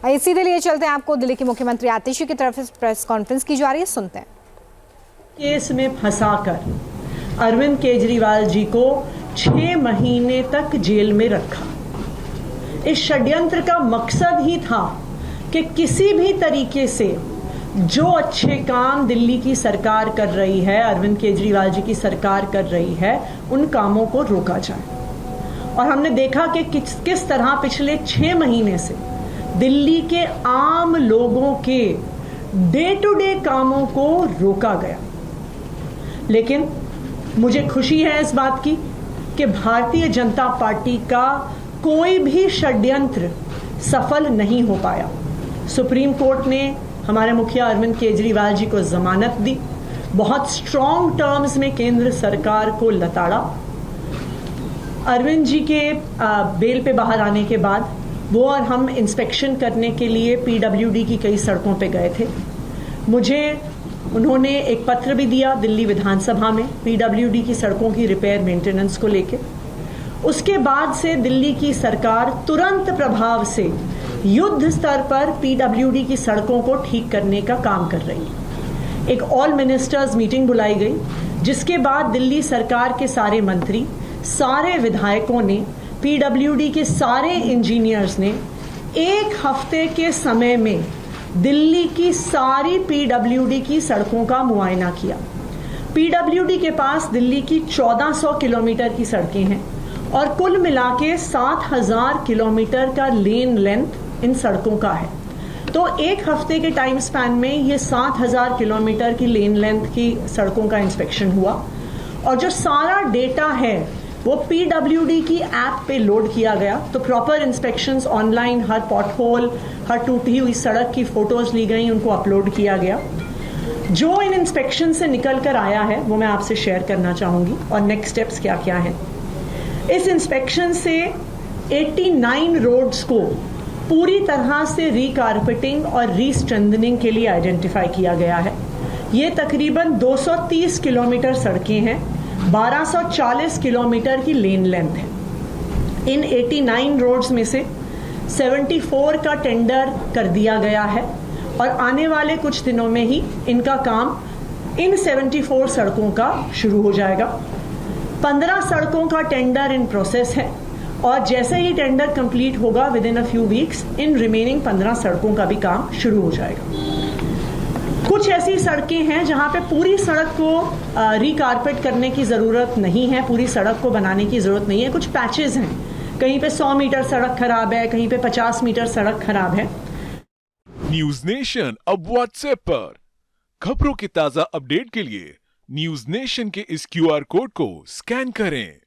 सीधे लिए चलते हैं आपको दिल्ली के मुख्यमंत्री आतिशी की तरफ से प्रेस कॉन्फ्रेंस की जा रही है, सुनते हैं। केस में फंसाकर अरविंद केजरीवाल जी को 6 महीने तक जेल में रखा। इस षड्यंत्र का मकसद ही था कि किसी भी तरीके से जो अच्छे काम दिल्ली की सरकार कर रही है, अरविंद केजरीवाल जी की सरकार कर रही है, उन कामों को रोका जाए। और हमने देखा कि किस तरह पिछले 6 महीने से दिल्ली के आम लोगों के डे टू डे कामों को रोका गया। लेकिन मुझे खुशी है इस बात की कि भारतीय जनता पार्टी का कोई भी षड्यंत्र सफल नहीं हो पाया। सुप्रीम कोर्ट ने हमारे मुखिया अरविंद केजरीवाल जी को जमानत दी, बहुत स्ट्रॉन्ग टर्म्स में केंद्र सरकार को लताड़ा। अरविंद जी के बेल पे बाहर आने के बाद वो और हम इंस्पेक्शन करने के लिए पीडब्ल्यूडी की कई सड़कों पे गए थे। मुझे उन्होंने एक पत्र भी दिया दिल्ली विधानसभा में पीडब्ल्यूडी की सड़कों की रिपेयर मेंटेनेंस को लेके। उसके बाद से दिल्ली की सरकार तुरंत प्रभाव से युद्ध स्तर पर पीडब्ल्यूडी की सड़कों को ठीक करने का काम कर रही है। एक ऑल मिनिस्टर्स मीटिंग बुलाई गई, जिसके बाद दिल्ली सरकार के सारे मंत्री, सारे विधायकों ने, पीडब्ल्यूडी के सारे इंजीनियर्स ने 1 हफ्ते के समय में दिल्ली की सारी पीडब्ल्यूडी की सड़कों का मुआयना किया। पीडब्ल्यूडी के पास दिल्ली की 1400 किलोमीटर की सड़कें हैं और कुल मिला के 7000 किलोमीटर का लेन लेंथ इन सड़कों का है। तो 1 हफ्ते के टाइम स्पैन में ये 7000 किलोमीटर की लेन लेंथ की सड़कों का इंस्पेक्शन हुआ और जो सारा डेटा है वो पीडब्ल्यूडी की ऐप पे लोड किया गया। तो प्रॉपर इंस्पेक्शंस ऑनलाइन, हर पॉटहोल, हर टूटी हुई सड़क की फोटोज ली गई, उनको अपलोड किया गया। जो इन इंस्पेक्शन से निकल कर आया है वो मैं आपसे शेयर करना चाहूंगी और नेक्स्ट स्टेप्स क्या क्या हैं। इस इंस्पेक्शन से 89 रोड्स को पूरी तरह से रीकारपेटिंग और रीस्ट्रेंथनिंग के लिए आइडेंटिफाई किया गया है। ये तकरीबन 230 किलोमीटर सड़कें हैं, 1240 किलोमीटर की लेन लेंथ है। इन 89 रोड्स में से 74 का टेंडर कर दिया गया है और आने वाले कुछ दिनों में ही इनका काम इन 74 सड़कों का शुरू हो जाएगा। 15 सड़कों का टेंडर इन प्रोसेस है और जैसे ही टेंडर कंप्लीट होगा with in a few weeks in remaining 15 सड़कों का भी काम शुरू हो जाएगा। कुछ ऐसी सड़कें हैं जहां पे पूरी सड़क को रिकारपेट करने की जरूरत नहीं है, पूरी सड़क को बनाने की जरूरत नहीं है। कुछ पैचेस हैं, कहीं पे 100 मीटर सड़क खराब है, कहीं पे 50 मीटर सड़क खराब है। न्यूज नेशन अब व्हाट्सएप पर खबरों की ताजा अपडेट के लिए न्यूज नेशन के इस QR कोड को स्कैन करें।